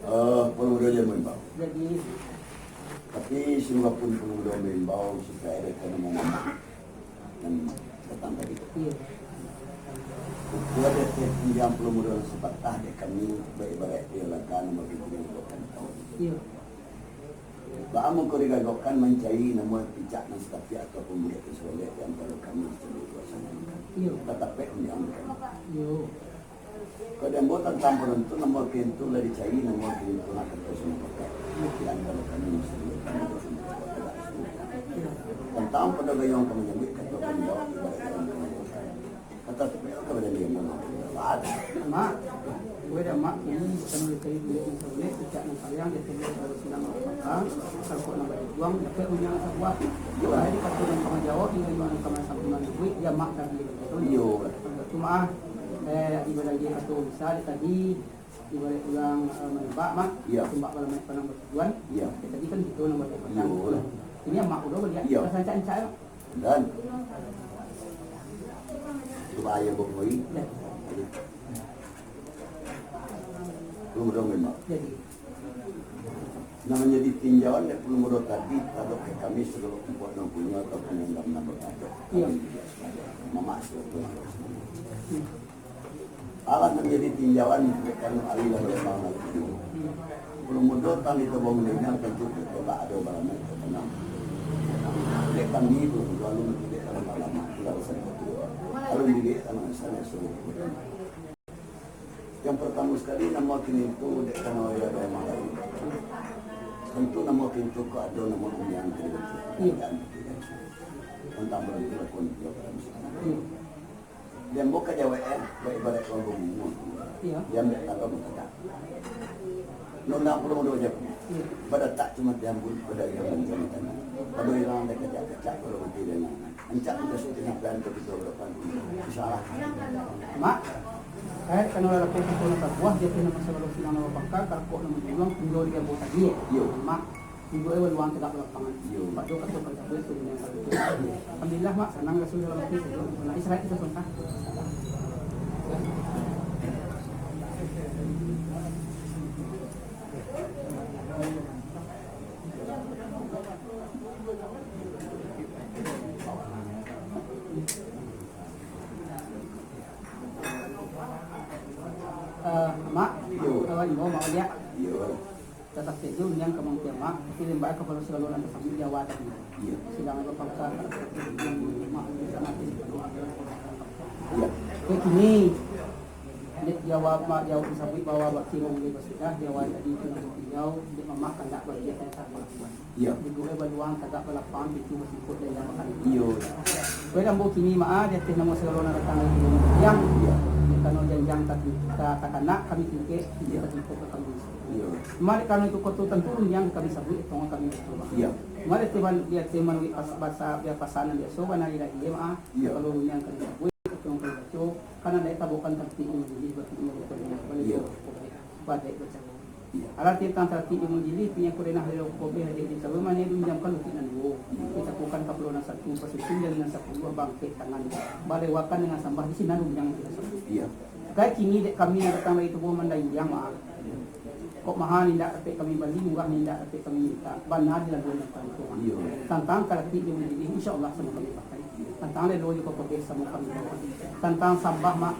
Pemuda dia mengimbau. Jadi Tapi semoga pun pemuda mengimbau supaya mereka memamak dan datang tadi. iya. Buat dia pinjam pemuda sepatah dia kami baik-baik dia lakukan begitu dilakukan tahun. Iya. Baamu ko rigagawkan mencari nama pijak dan setapi atau pemuda kesoleh yang kalau kami seluruh kuasanya. Iya. Tetapi menjauh kami. Iya. Kalau yang buat tentang penentu nomor pintu dari cari nomor pintu nak kerja semua pakai. Yang kalau kami seluruh kami tentang pada gayung kami nyebut kata menjawab ibarat yang kami jawabkan. Kata supaya kepada dia mana ada. Mak, gue dah mak ini kami kayu beli boleh sejak nang kalian dia tunggu kalau silang apa kalau kau nak buang dapat unyang sebuah. Jadi kata yang kami jawab ini yang kami sampaikan duit dia mak dah gitu. Yo. Cuma ibadah dia kata bisa tadi ibarat ulang menebak mak, tembak kalau main panang bertujuan. Iya. Tadi kan gitu nama dia pasang. Yo. Ini mak udah belian. Pasang cancai. Dan supaya berkoi. Pemuda memang. Jadi Namanya ditinjauan ya pemuda tadi kalau ke kami sebelum buat punya atau penyandang nama ada. Iya. Mama sebetulnya. Alat menjadi tinjauan karena alilah memang itu. Pemuda tadi itu bangun dengan tentu kita ada barang itu tenang. Dia kami itu lalu tidak ada malam lalu saya kedua. Lalu dia tanah sana semua. Yang pertama sekali nama kini itu dek kana ya ada malai. Tentu nama kini itu ada nama yang kedua. Tentang berita pun dia dan bukan jawab baik-baik orang berumur. Yang tak tahu berkata. Nona perlu dua jam. Pada tak cuma diambul pada yang menjadi. Pada orang mereka kecak kalau mati dengan. Encak kita sudah plan untuk kita berdepan. Insyaallah. Mak, kalau ada pun nak buah dia kena masalah silang nama bakal kalau nak menjual pinjau dia buat tadi. Yo. Mak, pinjau ewan luang tegak lapangan. Yo. Pak Jo kata pada boleh tu yang kalau. Alhamdulillah mak senang rasul dalam hati itu. Nah Israel kita sunnah. Mak, ibu mau dia. Tetap itu yang kemungkinan mak, tapi lembaga kepala selalu nanti sambil jawab tadi. Sidang apa paksa yang mak bisa nanti. Ini jawab mak jawab sampai bawa bakti mau beli sudah jawab tadi itu nanti jauh dia memakan tak bagi saya sama. Iya. Di gue baluang tak balapan itu masih ikut dan makan. Iya. Gue dah mau kini mak dia teh nama selalu nanti datang yang kalau janjang tapi katakan nak kami tinggi kita ikut ke kami. Mari kalau itu kotor tentu yang kami sebut itu kami itu. Iya. Mari teman dia teman bahasa dia pasanan dia so mana dia mah kalau yang kami sebut itu itu karena dia bukan tertib ini berarti ini bukan iya. Badai baca. Alat tentang tertib menjadi punya kurena hari kobe hari di sebelum mana itu menjamkan utinan dulu. Kita bukan kaplo na satu posisi dengan 10 bangkit tangan. Balewakan dengan sambah di sini yang kita sebut. Iya. Kayak kini kami datang itu pun mandai yang mah. Kok mahal tidak tapi kami beli murah tidak tapi kami minta benar di lagu yang itu. Tentang kalau tidak menjadi insyaallah sama kami pakai. Tentang le loyo kok pakai sama kami. Tentang sambah mak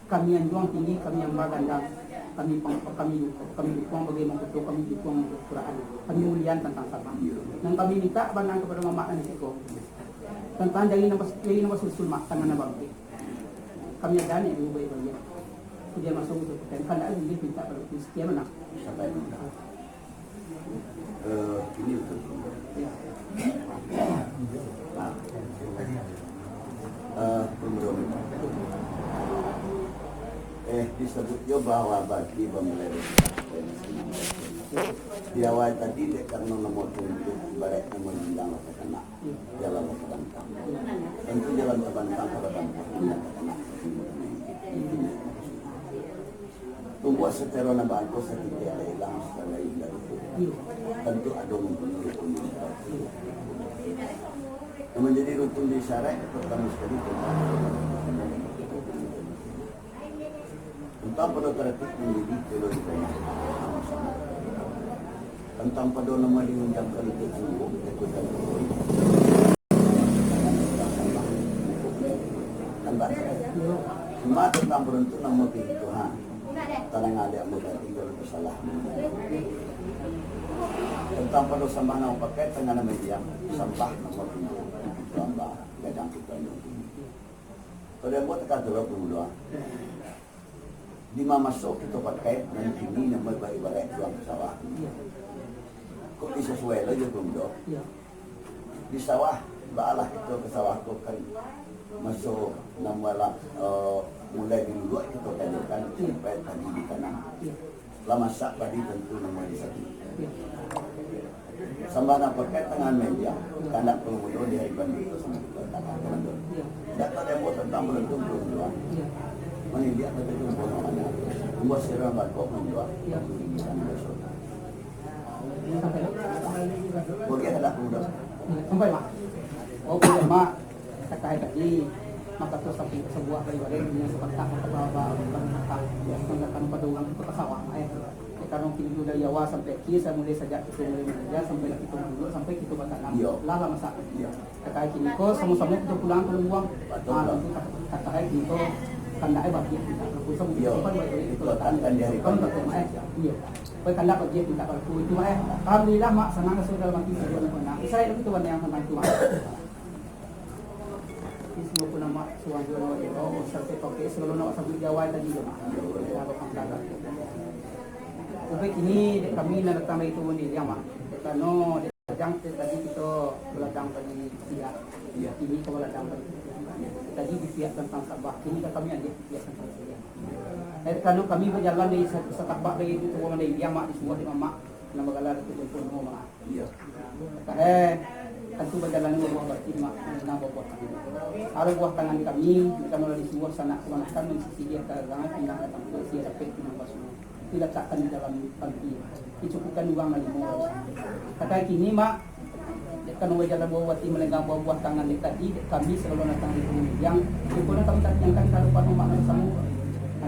kami yang juang tinggi kami yang bagandang kami dukung bagaimana betul kami dukung Quran kami mulian tentang sambah. Dan kami minta benar kepada mama dan siko. Tentang jadi nama susul mak tangan bangkit. Kami ada yang lebih banyak. Dia masuk untuk kan ada yang minta pada sekian mana? Sampai ini betul. Ya. Disebut juga bahwa bagi pemelihara di awal tadi dek karena nomor untuk ibarat nomor yang kena jalan terbantang. Tentu jalan terbantang terbantang kena. Tunggu secara nabantu sekitar hilang secara hilang itu tentu ada mempunyai rukun isyarat. Yang menjadi rukun isyarat pertama sekali tentang pada tertib menjadi teori tentang pada nama diundangkan itu ikutan tambah semua tentang beruntung nama Tuhan tanang ada muda tinggal bersalah tentang pada sama nama pakai tengah nama dia sampah nama pintu tambah gadang kita pada buat kata dulu di masuk kita pakai dan ini nama baik-baik juang sawah. Kok bisa sesuai aja belum dok? Di sawah, balah kita ke sawah tu kan masuk nama lah mulai dulu kita kan sampai tadi di kanan. Lama masak tadi tentu nama di satu. Sambil nak pakai tangan media, kandak peluru di hari banding itu sama kita tangan peluru. Data demo tentang beruntung peluru. Mana dia ada jumpa mana? Buat serang bakok menjual. Boleh ada mudah. Sampai mak. Oh boleh mak. Terkait tadi maka terus sampai sebuah kali-kali yang seperti apa menggunakan pada orang itu ke sawah karena kini sudah Jawa sampai kini saya mulai sejak kita mulai bekerja sampai kita dulu sampai kita bertanam lama masa terkait kini kok sama-sama kita pulang ke luang terkait kini kok kandak bagi kita kalau sama sampai itu kan dari kan bertemu iya baik kandak bagi kita kalau itu alhamdulillah mak senang sudah makin benar saya itu tuan yang sama itu semua pun nama suang dulu itu sampai pakai sebelum nak sampai Jawa tadi tu mak kalau kandak sampai kini kami nak datang itu ni dia mak kerana datang tadi kita beladang tadi siap ini kita beladang tadi di pihak tentang Sabah kini kami ada di pihak tentang Sabah kalau kami berjalan di Sabah dari itu orang dari dia mak di semua di mak nama galar itu pun mak tentu berjalan buah berarti mak nama buah ada buah tangan kami kalau di semua sana kebanyakan mensisikan kerangan pindah datang ke siap dapat pindah masuk diletakkan di dalam panti dicukupkan uang lagi mau kata kini mak kalau berjalan buah tim melenggang buah tangan tadi kami selalu datang di sini yang itu kami tak yang kan kalau pada mak sama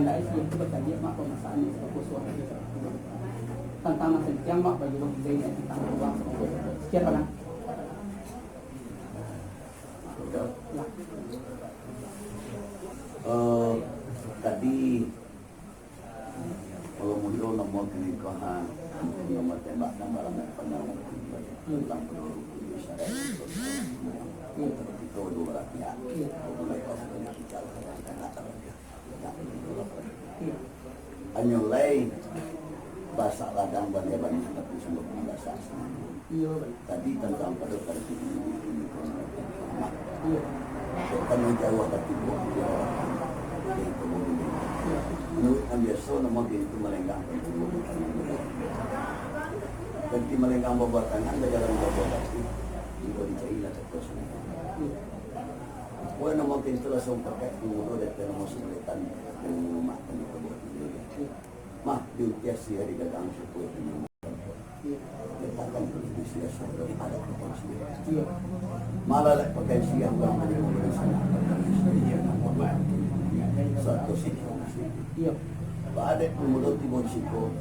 anda isi itu berkali mak pemasaran itu suara tantangan sejam mak bagi buat kita tentang uang sekian lah tadi kalau muncul nomor pernikahan, nomor tembak dan barang penanganan tentang peluru itu dua rakyat mulai kosnya bicara dan atas anyulai bahasa ladang banyak tapi semua bahasa tadi tentang pada kali ini karena jauh tapi menurut biasa nama itu melenggang ganti melenggang bawa tangan berjalan bawa kaki itu dicari lah terus boleh nama itu langsung pakai mulu dan nama sebutan rumah dan itu buat mah diutiasi hari dagang suku itu letakkan potensi yang ada potensi malah potensi yang berada di sana satu situasi ada mulut di Bonsiko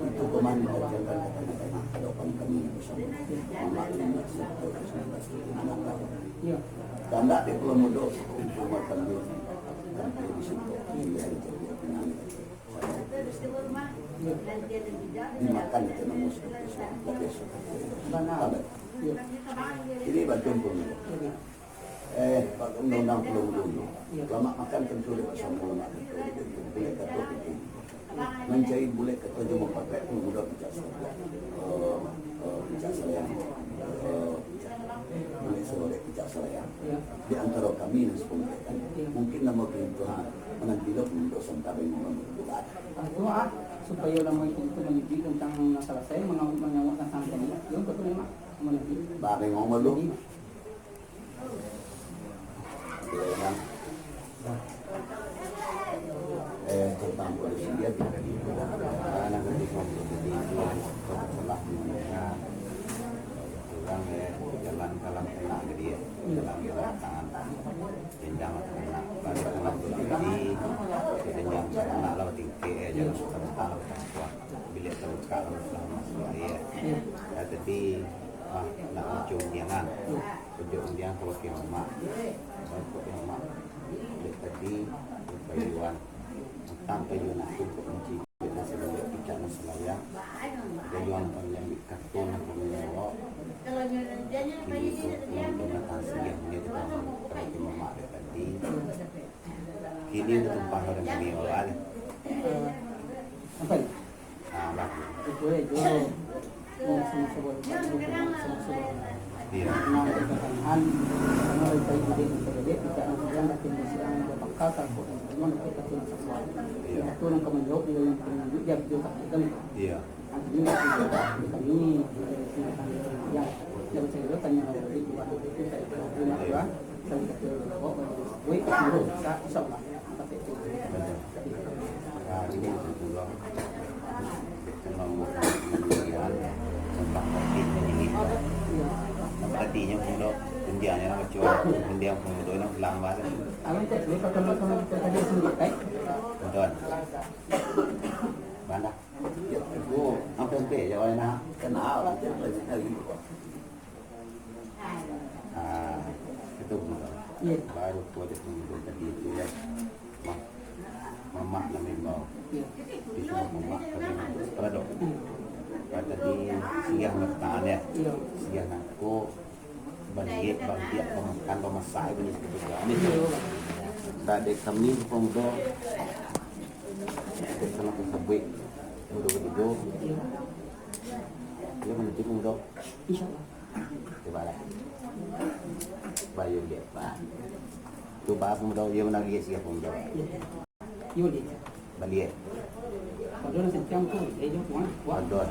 itu kemana dikerjakan kata-kata hadapan kami bersama memaklumi sektor 19 karena di Pulau Mudo itu makan di kantor di situ dimakan itu namun seperti ini bagian pun Pak Undang-Undang Pulau Mudo lama makan tentu dia bersama nak boleh kata itu mencari boleh kata cuma pakai Pulau Mudo pijak saya boleh sore pijak saya di antara kami yang sepuluhkan mungkin nama Tuhan menantilah untuk sampai membuat doa supaya nama itu menyuji tentang masalah saya mengawal tentang ini yang betul memang menyuji bagi ngomong lu tentang polisi dia anak di setelah orang jalan kalang tengah ke dia jalan tangan jenjang balik pulang ke jadi jenjang sana lalu tinggi jalan suka tahu bilik terus kalau selama dia tadi nak ujung undianan. Ujung undian kalau ke mak. Kalau ke mak. Tadi payuan. Tentang payuan aku untuk mencari nasi balik ikan selayang. Payuan yang kartun yang menyewa. Ini untuk nasi yang dia kalau ke mak tadi. Kini untuk tumpah orang menyewa. Apa ni? Bagus. Itu sama-sama Iya. Nah, kekayaan ano ito yung din sa gabi kita ang silang natin silang napakakal ko ano na kita sa sakwa. Iya. Tulong ka man yung pinagbigyag yung kapitan. Iya. Ang yun kami yang yang saya tanya itu ada itu saya terima ya. Saya kata oh wait dulu sa insyaallah. Tapi itu. Ini juga kalau kemudian tentang covid ini tadinya mudo Indianya nama jual India mudo itu hilang banget. Alam itu kalau tadi sendiri kan? Betul. Mana? Oh, apa tempe jawab nak kenal itu betul. Iya. Baru projek mudo tadi itu ya. Mama namin mau. Di sana mama kami pada pada di siang bertahan ya. Siang aku bangkit pemakan pemasak ini seperti ini. Tadi kami pemdo kita sana kesebut mudo itu. Dia menuju mudo. Insyaallah. Coba lah. Bayu dia pak. Coba pemdo dia menagih siap pemdo. Yuli. Balik. Kalau nasi campur, dia jual kuah. Adot.